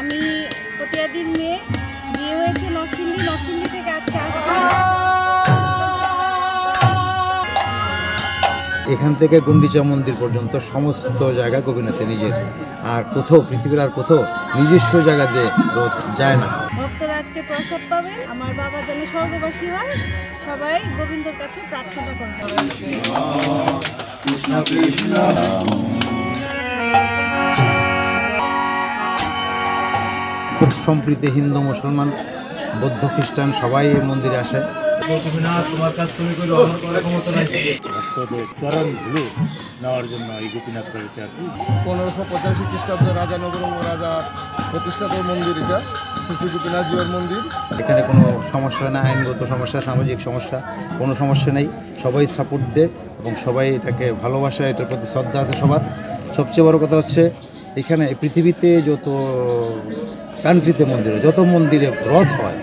আমি পটিয়াদির মেয়ে, বিয়ে হয়েছে নরসিংদী থেকে আজকে আসছি। এখান থেকে গুন্ডিচা মন্দির পর্যন্ত সমস্ত জায়গা গোপীনাথের নিজের, আর কোথাও পৃথিবীর আর কোথাও নিজস্ব জায়গা দিয়ে রথ যায় না। ভক্তরা আজকে প্রসাদ পাবেন, আমার বাবা যেন স্বর্গবাসী হয়, সবাই গোবিন্দর কাছে প্রার্থনা করবেন। খুব সম্প্রীতি হিন্দু মুসলমান বৌদ্ধ খ্রিস্টান সবাই এই মন্দিরে আসে। চরণগুলো নেওয়ার জন্য এই গোপীনাথ বাড়িতে আছি। 1585 খ্রিস্টাব্দে রাজা নবরঙ্গ রাজা প্রতিষ্ঠিত মন্দির, এটা শ্রী গোপীনাথ জিউর মন্দির। এখানে কোনো সমস্যা হয় না, আইনগত সমস্যা, সামাজিক সমস্যা কোনো সমস্যা নেই। সবাই সাপোর্ট দেয় এবং সবাই এটাকে ভালোবাসে, এটার প্রতি শ্রদ্ধা আছে সবার। সবচেয়ে বড় কথা হচ্ছে এখানে পৃথিবীতে যত কান্ট্রিতে মন্দিরে যত মন্দিরে রথ হয়,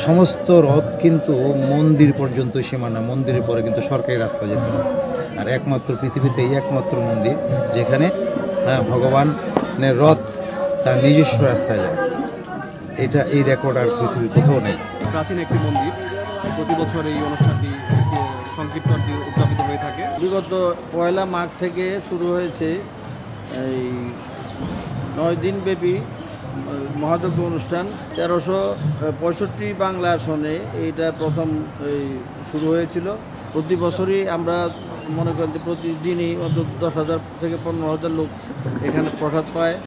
সমস্ত রথ কিন্তু মন্দির পর্যন্ত সীমানা, মন্দিরের পরে কিন্তু সরকারি রাস্তা যেতে হয়। আর একমাত্র পৃথিবীতে এই একমাত্র মন্দির যেখানে ভগবানের রথ তার নিজস্ব রাস্তায় যায়। এই রেকর্ড আর পৃথিবীর কোথাও নেই। প্রাচীন একটি মন্দির, প্রতি বছর এই অনুষ্ঠানটি সংকীর্তনটি উদযাপিত হয়ে থাকে। বিগত 1 মাঘ থেকে শুরু হয়েছে এই 9 দিন ব্যাপী মহাযজ্ঞ অনুষ্ঠান। 1365 বাংলা সনে এইটা প্রথম শুরু হয়েছিল। প্রতি বছরই আমরা মনে করেন যে প্রতিদিনই অন্তত 10,000 থেকে 15,000 লোক এখানে প্রসাদ পায়।